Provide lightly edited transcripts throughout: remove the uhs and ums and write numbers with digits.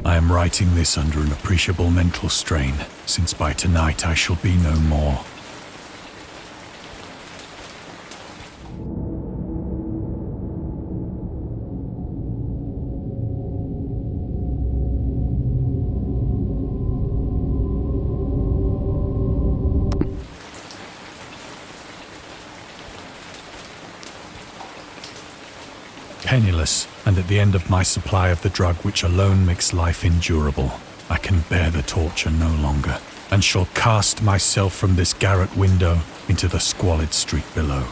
I am writing this under an appreciable mental strain, since by tonight I shall be no more. Penniless, and at the end of my supply of the drug which alone makes life endurable, I can bear the torture no longer, and shall cast myself from this garret window into the squalid street below.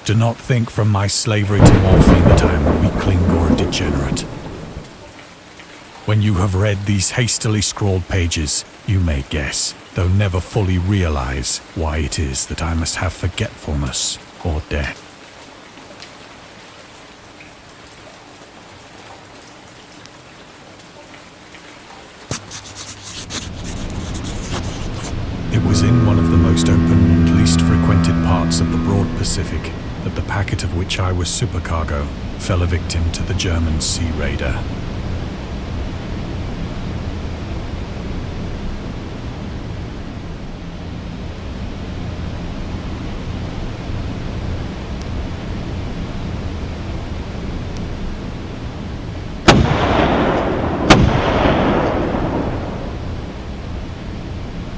Do not think from my slavery to morphine that I am a weakling or a degenerate. When you have read these hastily scrawled pages, you may guess, though never fully realize, why it is that I must have forgetfulness or death. It was in one of the most open and least frequented parts of the broad Pacific that the packet of which I was supercargo fell a victim to the German sea raider.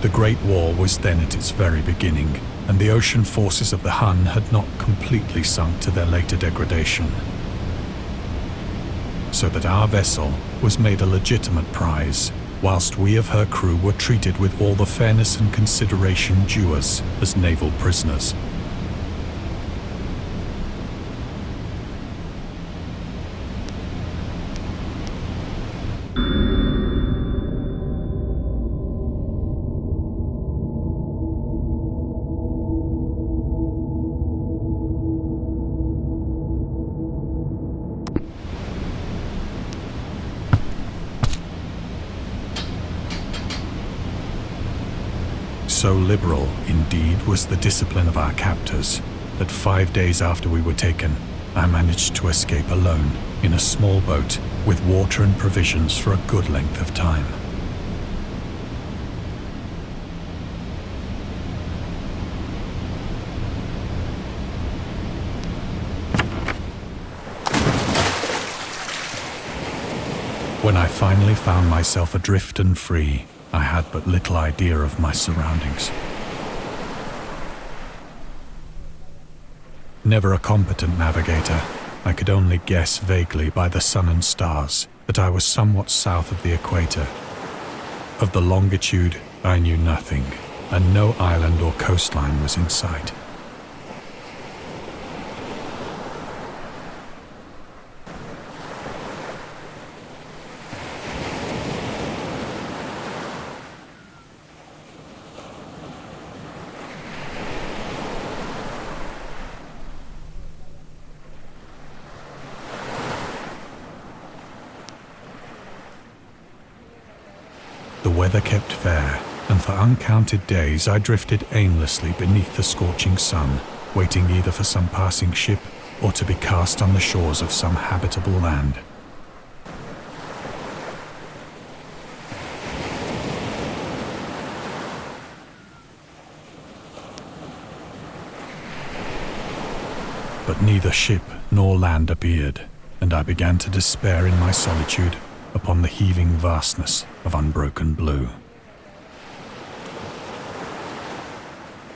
The Great War was then at its very beginning, and the ocean forces of the Hun had not completely sunk to their later degradation. So that our vessel was made a legitimate prize, whilst we of her crew were treated with all the fairness and consideration due us as naval prisoners. So liberal, indeed, was the discipline of our captors, that 5 days after we were taken, I managed to escape alone in a small boat with water and provisions for a good length of time. When I finally found myself adrift and free, I had but little idea of my surroundings. Never a competent navigator, I could only guess vaguely by the sun and stars that I was somewhat south of the equator. Of the longitude, I knew nothing, and no island or coastline was in sight. The weather kept fair, and for uncounted days I drifted aimlessly beneath the scorching sun, waiting either for some passing ship or to be cast on the shores of some habitable land. But neither ship nor land appeared, and I began to despair in my solitude upon the heaving vastness of unbroken blue.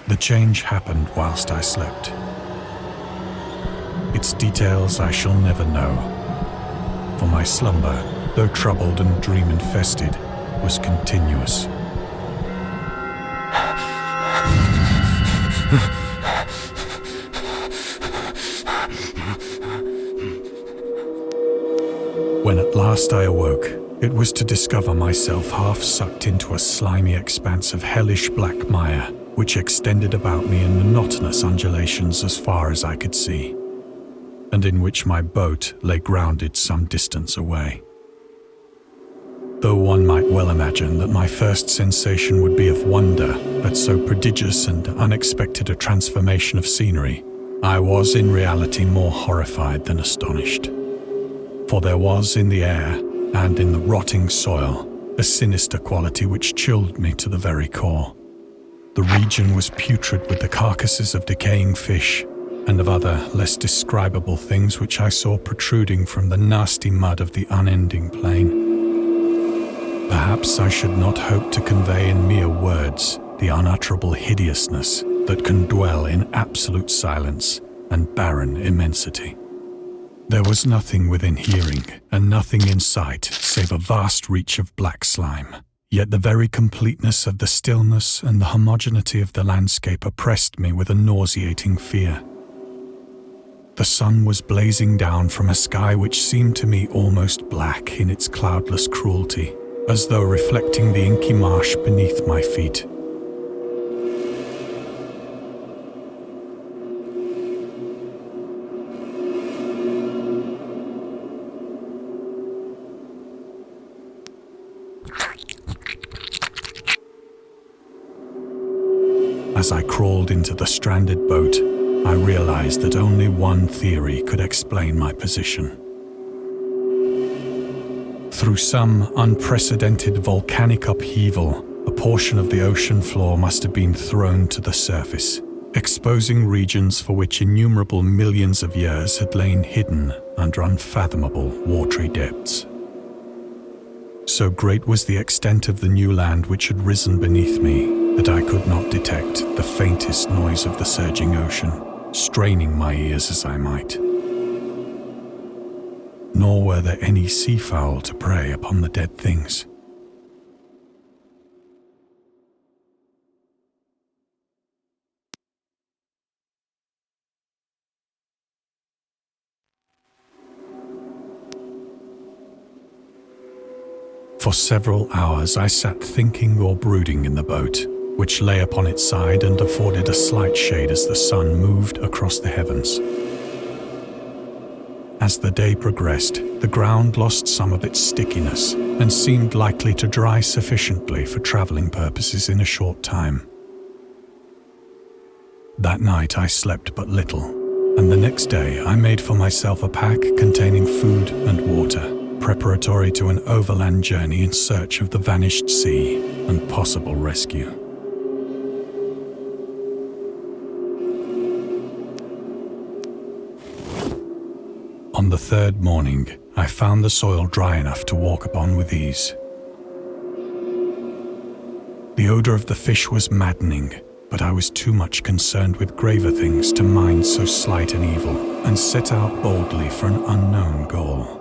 The change happened whilst I slept. Its details I shall never know, for my slumber, though troubled and dream-infested, was continuous. When at last I awoke, it was to discover myself half sucked into a slimy expanse of hellish black mire, which extended about me in monotonous undulations as far as I could see, and in which my boat lay grounded some distance away. Though one might well imagine that my first sensation would be of wonder at so prodigious and unexpected a transformation of scenery, I was in reality more horrified than astonished. For there was in the air and in the rotting soil a sinister quality which chilled me to the very core. The region was putrid with the carcasses of decaying fish and of other less describable things which I saw protruding from the nasty mud of the unending plain. Perhaps I should not hope to convey in mere words the unutterable hideousness that can dwell in absolute silence and barren immensity. There was nothing within hearing and nothing in sight save a vast reach of black slime. Yet the very completeness of the stillness and the homogeneity of the landscape oppressed me with a nauseating fear. The sun was blazing down from a sky which seemed to me almost black in its cloudless cruelty, as though reflecting the inky marsh beneath my feet. As I crawled into the stranded boat, I realized that only one theory could explain my position. Through some unprecedented volcanic upheaval, a portion of the ocean floor must have been thrown to the surface, exposing regions for which innumerable millions of years had lain hidden under unfathomable watery depths. So great was the extent of the new land which had risen beneath me that I could not detect the faintest noise of the surging ocean, straining my ears as I might. Nor were there any seafowl to prey upon the dead things. For several hours I sat thinking or brooding in the boat, which lay upon its side and afforded a slight shade as the sun moved across the heavens. As the day progressed, the ground lost some of its stickiness and seemed likely to dry sufficiently for traveling purposes in a short time. That night I slept but little, and the next day I made for myself a pack containing food and water, preparatory to an overland journey in search of the vanished sea and possible rescue. On the third morning, I found the soil dry enough to walk upon with ease. The odor of the fish was maddening, but I was too much concerned with graver things to mind so slight an evil, and set out boldly for an unknown goal.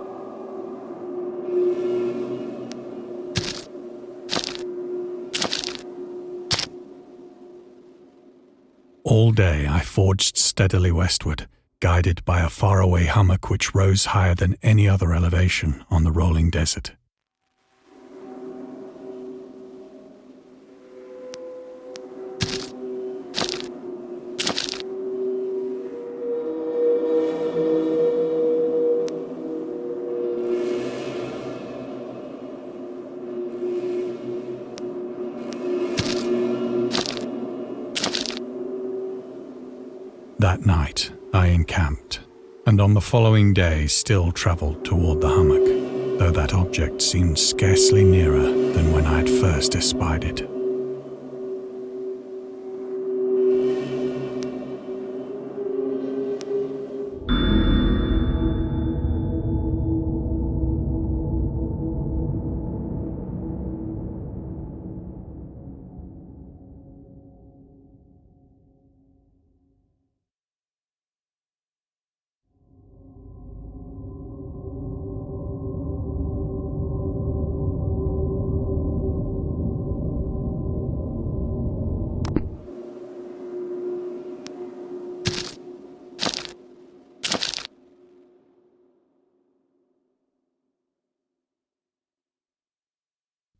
All day I forged steadily westward, guided by a faraway hummock which rose higher than any other elevation on the rolling desert. That night, I encamped, and on the following day still travelled toward the hummock, though that object seemed scarcely nearer than when I had first espied it.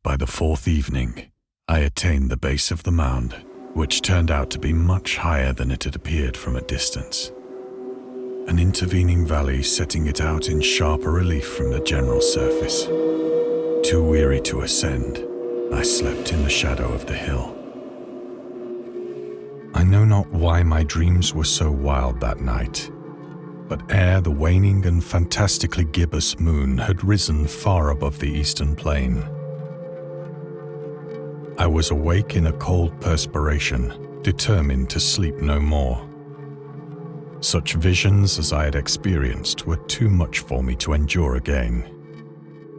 By the fourth evening, I attained the base of the mound, which turned out to be much higher than it had appeared from a distance. An intervening valley setting it out in sharper relief from the general surface. Too weary to ascend, I slept in the shadow of the hill. I know not why my dreams were so wild that night. but ere the waning and fantastically gibbous moon had risen far above the eastern plain, I was awake in a cold perspiration, determined to sleep no more. Such visions as I had experienced were too much for me to endure again,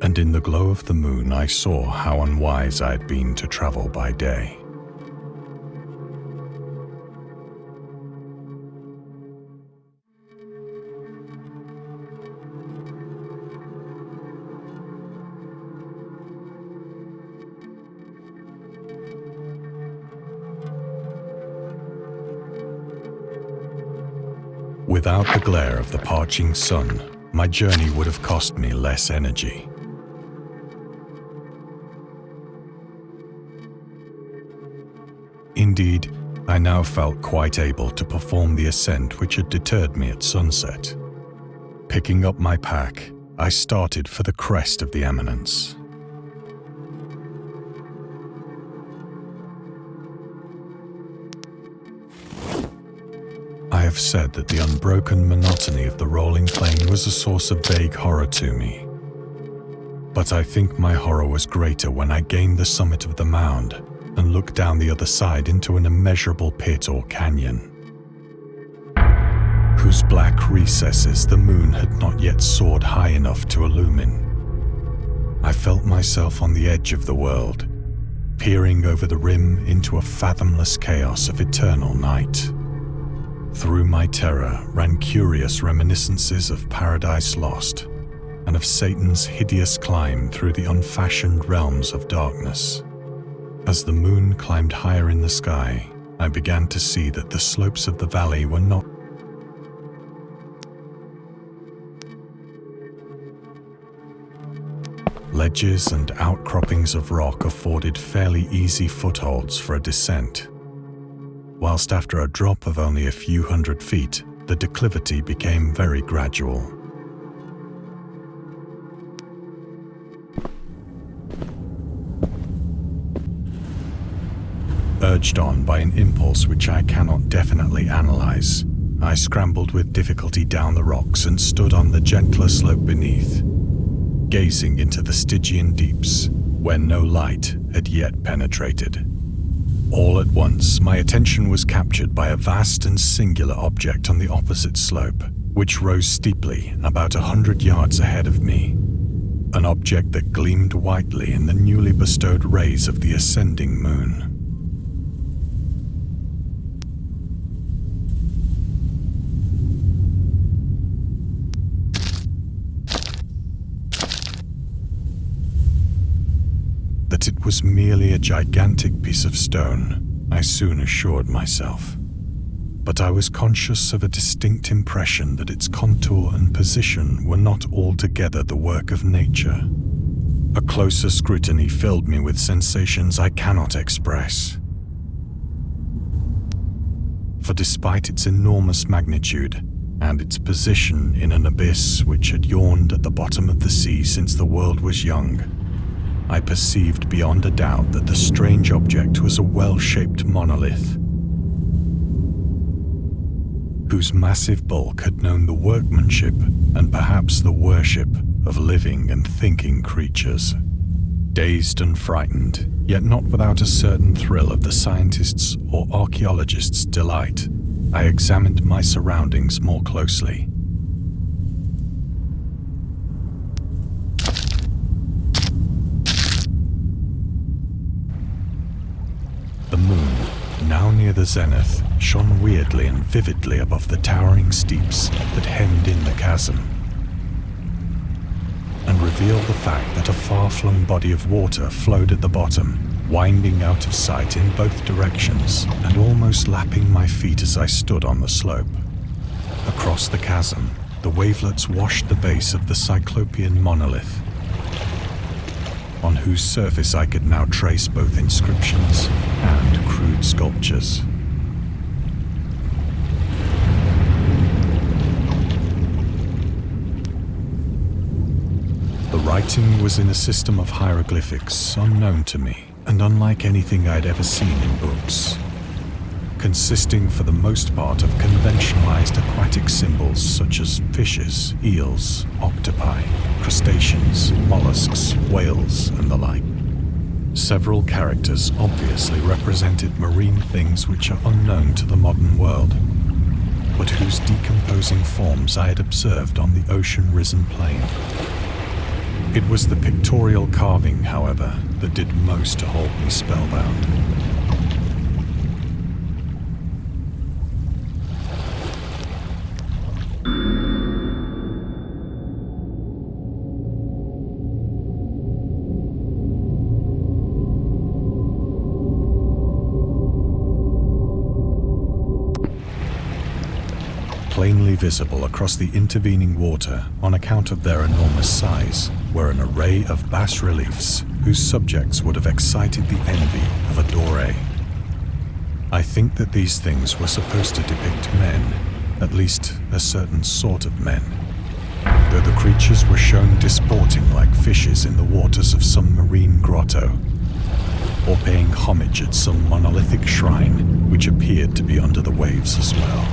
and in the glow of the moon I saw how unwise I had been to travel by day. Without the glare of the parching sun, my journey would have cost me less energy. Indeed, I now felt quite able to perform the ascent which had deterred me at sunset. Picking up my pack, I started for the crest of the eminence. I have said that the unbroken monotony of the rolling plain was a source of vague horror to me. But I think my horror was greater when I gained the summit of the mound and looked down the other side into an immeasurable pit or canyon, whose black recesses the moon had not yet soared high enough to illumine. I felt myself on the edge of the world, peering over the rim into a fathomless chaos of eternal night. Through my terror ran curious reminiscences of Paradise Lost and of Satan's hideous climb through the unfashioned realms of darkness. As the moon climbed higher in the sky, I began to see that the slopes of the valley were not ledges, and outcroppings of rock afforded fairly easy footholds for a descent, whilst after a drop of only a few hundred feet, the declivity became very gradual. Urged on by an impulse which I cannot definitely analyze, I scrambled with difficulty down the rocks and stood on the gentler slope beneath, gazing into the Stygian deeps, where no light had yet penetrated. All at once, my attention was captured by a vast and singular object on the opposite slope, which rose steeply about 100 yards ahead of me. An object that gleamed whitely in the newly bestowed rays of the ascending moon. That it was merely a gigantic piece of stone, I soon assured myself. But I was conscious of a distinct impression that its contour and position were not altogether the work of nature. A closer scrutiny filled me with sensations I cannot express. For despite its enormous magnitude and its position in an abyss which had yawned at the bottom of the sea since the world was young, I perceived beyond a doubt that the strange object was a well-shaped monolith, whose massive bulk had known the workmanship and perhaps the worship of living and thinking creatures. Dazed and frightened, yet not without a certain thrill of the scientist's or archaeologist's delight, I examined my surroundings more closely. The moon, now near the zenith, shone weirdly and vividly above the towering steeps that hemmed in the chasm, and revealed the fact that a far-flung body of water flowed at the bottom, winding out of sight in both directions and almost lapping my feet as I stood on the slope. Across the chasm, the wavelets washed the base of the cyclopean monolith, on whose surface I could now trace both inscriptions and crude sculptures. The writing was in a system of hieroglyphics unknown to me and unlike anything I'd ever seen in books. consisting for the most part of conventionalized aquatic symbols such as fishes, eels, octopi, crustaceans, mollusks, whales, and the like. Several characters obviously represented marine things which are unknown to the modern world, but whose decomposing forms I had observed on the ocean-risen plain. It was the pictorial carving, however, that did most to hold me spellbound. Plainly visible across the intervening water on account of their enormous size were an array of bas-reliefs whose subjects would have excited the envy of a doré. I think that these things were supposed to depict men, at least a certain sort of men, though the creatures were shown disporting like fishes in the waters of some marine grotto, or paying homage at some monolithic shrine which appeared to be under the waves as well.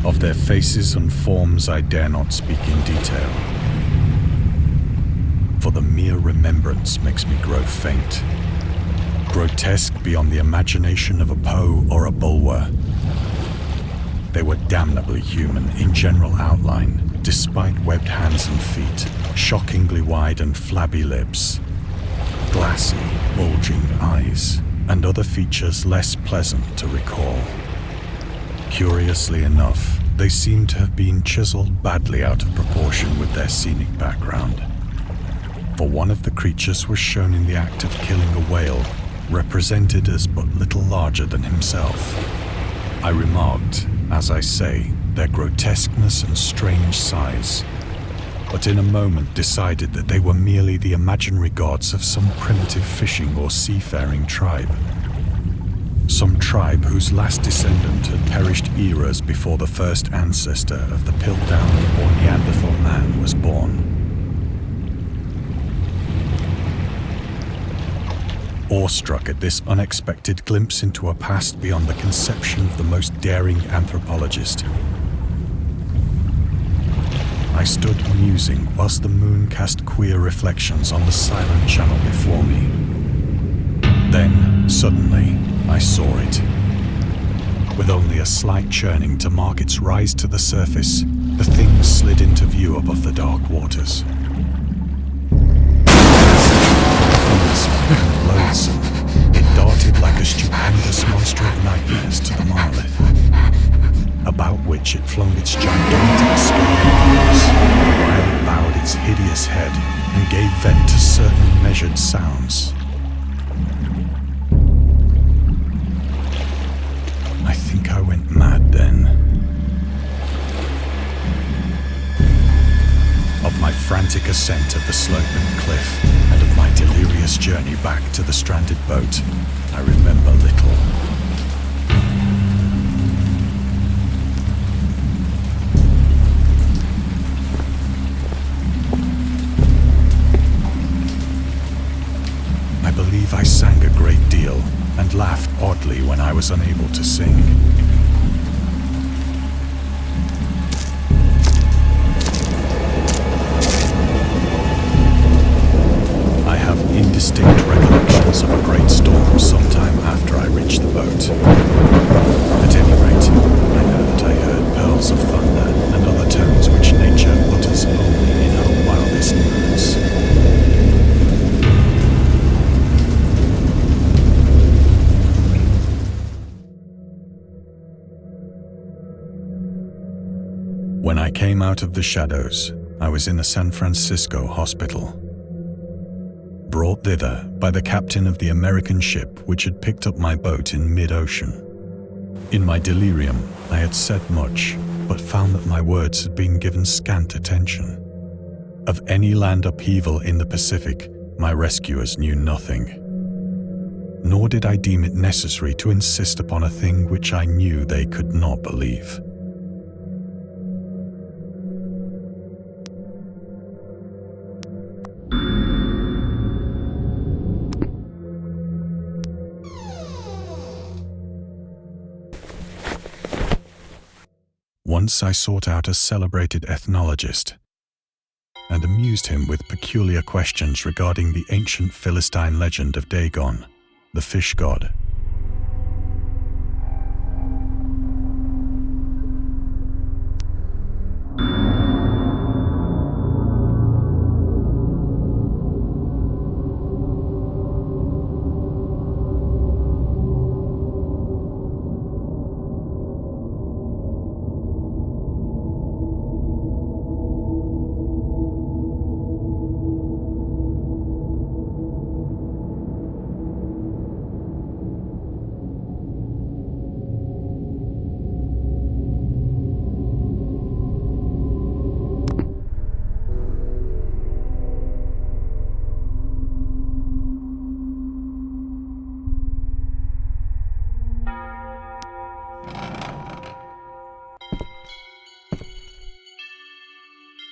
Of their faces and forms I dare not speak in detail, for the mere remembrance makes me grow faint. Grotesque beyond the imagination of a Poe or a Bulwer. They were damnably human in general outline, despite webbed hands and feet, shockingly wide and flabby lips, glassy, bulging eyes, and other features less pleasant to recall. Curiously enough, they seem to have been chiseled badly out of proportion with their scenic background. For one of the creatures was shown in the act of killing a whale, represented as but little larger than himself. I remarked, as I say, their grotesqueness and strange size, but in a moment decided that they were merely the imaginary gods of some primitive fishing or seafaring tribe. Some tribe whose last descendant had perished eras before the first ancestor of the Piltdown or Neanderthal man was born. Awestruck at this unexpected glimpse into a past beyond the conception of the most daring anthropologist, I stood musing whilst the moon cast queer reflections on the silent channel before me. Then, suddenly, I saw it. With only a slight churning to mark its rise to the surface, the thing slid into view above the dark waters. Loathsome, it darted like a stupendous monster of nightmares to the monolith, about which it flung its gigantic scaly arms, while it bowed its hideous head and gave vent to certain measured sounds. I think I went mad then. Of my frantic ascent of the sloping cliff and of my delirious journey back to the stranded boat, I remember little. I believe I sang a great deal and laughed oddly when I was unable to sing. I have indistinct recollections of a great storm sometime after I reached the boat. At any rate, I know that I heard pearls of thunder and other tones which nature utters only in her wildest moods. When I came out of the shadows, I was in a San Francisco hospital, brought thither by the captain of the American ship which had picked up my boat in mid-ocean. In my delirium, I had said much, but found that my words had been given scant attention. Of any land upheaval in the Pacific, my rescuers knew nothing. Nor did I deem it necessary to insist upon a thing which I knew they could not believe. Once I sought out a celebrated ethnologist and amused him with peculiar questions regarding the ancient Philistine legend of Dagon, the fish god.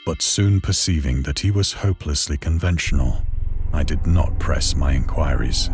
But soon perceiving that he was hopelessly conventional, I did not press my inquiries.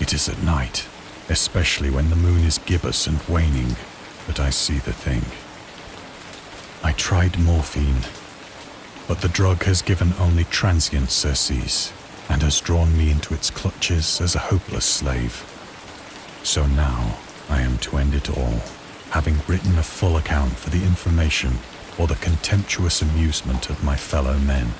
It is at night, especially when the moon is gibbous and waning, that I see the thing. I tried morphine, but the drug has given only transient surcease and has drawn me into its clutches as a hopeless slave. So now I am to end it all, having written a full account for the information or the contemptuous amusement of my fellow men.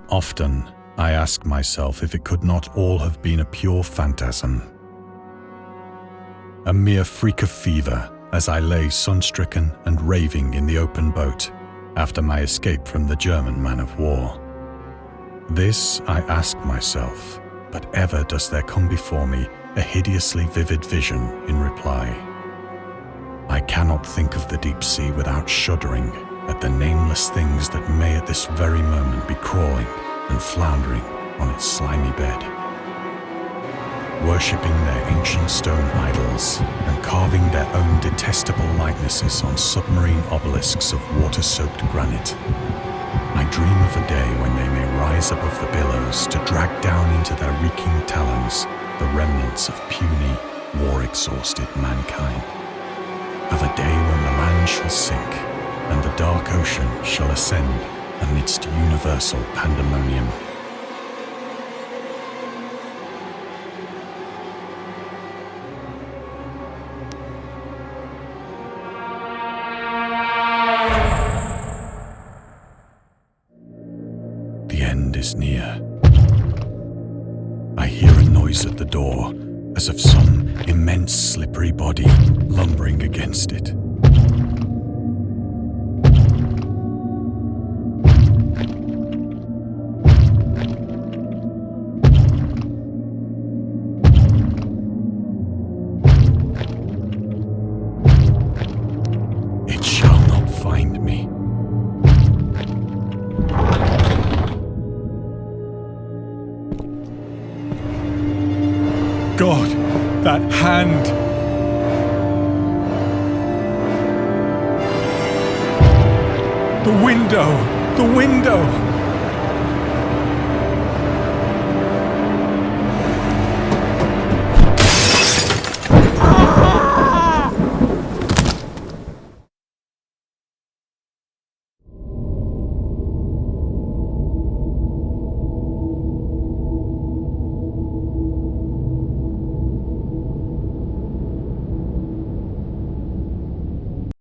Often, I ask myself if it could not all have been a pure phantasm. A mere freak of fever as I lay sun-stricken and raving in the open boat after my escape from the German man-of-war. This I ask myself, but ever does there come before me a hideously vivid vision in reply. I cannot think of the deep sea without shuddering at the nameless things that may at this very moment be crawling and floundering on its slimy bed, worshipping their ancient stone idols and carving their own detestable likenesses on submarine obelisks of water-soaked granite. I dream of a day when they may rise above the billows to drag down into their reeking talons the remnants of puny, war-exhausted mankind. Of a day when the land shall sink and the dark ocean shall ascend amidst universal pandemonium. The end is near. I hear a noise at the door, as of some immense slippery body lumbering against it. God, that hand! The window! The window!